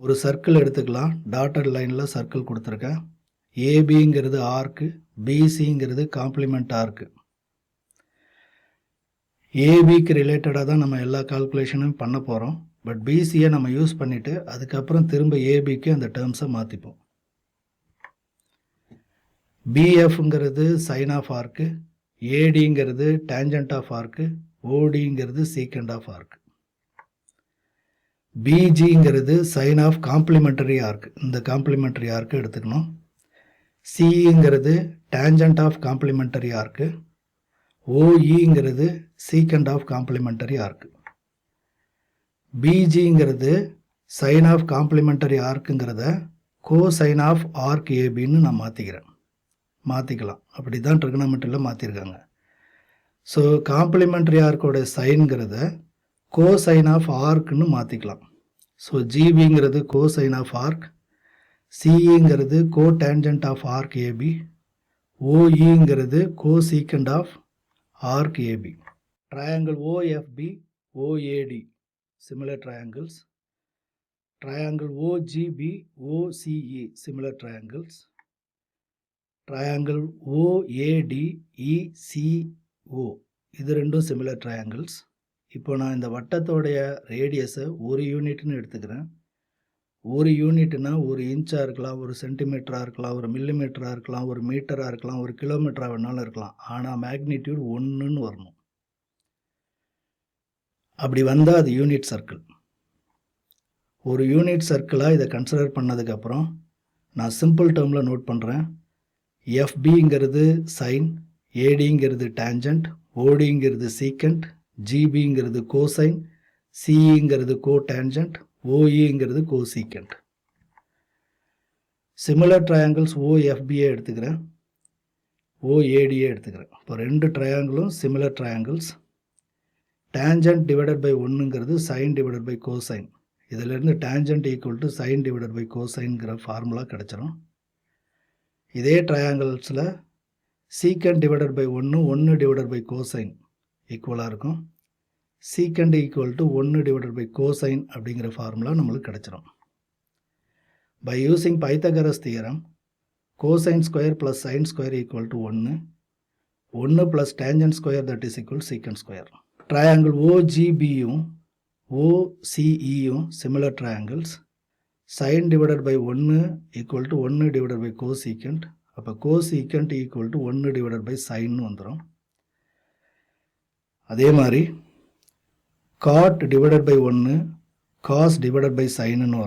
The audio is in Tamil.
ஒரு சர்க்கிள் எடுத்துக்கலாம். டாட்டட் லைனில் சர்க்கிள் கொடுத்துருக்கேன். ஏபிங்கிறது ஆர்க்கு, பிசிங்கிறது காம்ப்ளிமெண்ட் ஆர்க்கு. ஏபிக்கு ரிலேட்டடாக தான் நம்ம எல்லா கால்குலேஷனும் பண்ண போகிறோம். பட் பிசியை நம்ம யூஸ் பண்ணிவிட்டு அதுக்கப்புறம் திரும்ப ஏபிக்கு அந்த டேர்ம்ஸை மாற்றிப்போம். பிஎஃப்ங்கிறது சைன் ஆஃப் ஆர்க்கு, ஏடிங்கிறது டேஞ்சன்ட் ஆஃப் ஆர்க்கு, ஓடிங்கிறது சீக்கண்ட் ஆஃப் ஆர்க்கு. பிஜிங்கிறது சைன் ஆஃப் காம்ப்ளிமெண்டரி ஆர்க்கு. இந்த காம்ப்ளிமெண்டரி ஆர்க்கு எடுத்துக்கணும். சிங்கிறது டேஞ்சன்ட் ஆஃப் காம்ப்ளிமெண்டரி ஆர்க்கு, ஓஇங்கிறது சீக்கண்ட் ஆஃப் காம்ப்ளிமெண்டரி ஆர்க்கு. பிஜிங்கிறது சைன் ஆஃப் காம்ப்ளிமெண்டரி ஆர்க்குங்கிறத கோசைன் ஆஃப் ஆர்க் ஏபின்னு நான் மாற்றிக்கலாம். அப்படி தான் ட்ரிகனோமெட்ரியில் மாற்றிருக்காங்க. ஸோ காம்ப்ளிமெண்டரி ஆர்க்கோட சைன்கிறத கோசைன் ஆஃப் ஆர்க்குன்னு மாற்றிக்கலாம். ஸோ ஜிபிங்கிறது கோசைன் ஆஃப் ஆர்க், சிஇங்கிறது cotangent of arc AB, ஓஇங்கிறது cosecant of arc AB. Triangle OFB, OAD similar triangles. Triangle OGB, OCE similar triangles. Triangle OAD, ECO இது ரெண்டும் similar triangles. இப்போ நான் இந்த வட்டத்தோடைய ரேடியஸை ஒரு யூனிட்னு எடுத்துக்கிறேன். ஒரு யூனிட்னா ஒரு இன்ச்சாக இருக்கலாம், ஒரு சென்டிமீட்டராக இருக்கலாம், ஒரு மில்லிமீட்டராக இருக்கலாம், ஒரு மீட்டராக இருக்கலாம், ஒரு கிலோமீட்டராக வேணாலும் இருக்கலாம். ஆனால் மேக்னிடியூட் 1ன்னு வரணும். அப்படி வந்தால் அது யூனிட் சர்க்கிள். ஒரு யூனிட் சர்க்கிளாக இதை கன்சிடர் பண்ணதுக்கப்புறம் நான் சிம்பிள் டேர்மில் நோட் பண்ணுறேன். எஃபிங்கிறது சைன், ஏடிங்கிறது டேஞ்சன்ட், ஓடிங்கிறது சீக்கண்ட், ஜிபிங்கிறது கோசைன், சிஇங்கிறது கோ டேஞ்சன்ட், ஓஇங்கிறது கோ சீக்கண்ட். சிமிலர் ட்ரையாங்கிள்ஸ் ஓஎஃபியை எடுத்துக்கிறேன், ஓஏடியை எடுத்துக்கிறேன். இப்போ ரெண்டு ட்ரையாங்கிளும் similar triangles. Tangent divided by 1ங்கிறது சைன் டிவைடட் பை கோசைன். இதிலிருந்து tangent equal to sine divided by கோசைன்கிற ஃபார்முலா கிடச்சிரும். இதே ட்ரையாங்கிள்ஸில் secant divided by 1 divided by cosine ஈக்குவலாக இருக்கும். Secant equal to 1 divided by cosine அப்படிங்கிற ஃபார்முலா நம்மளுக்கு கிடச்சிரும். By using Pythagoras theorem, cosine square plus sine square equal to 1 plus tangent square that is equal secant square. Triangle ஓஜிபியும் ஓசிஇயும் similar triangles. Sine divided by 1 equal to 1 divided by cosecant. அப்போ cosecant equal to 1 divided by சைன்னு வந்துடும். அதே மாதிரி cot divided by 1 cos divided by சைன்னு வரும்.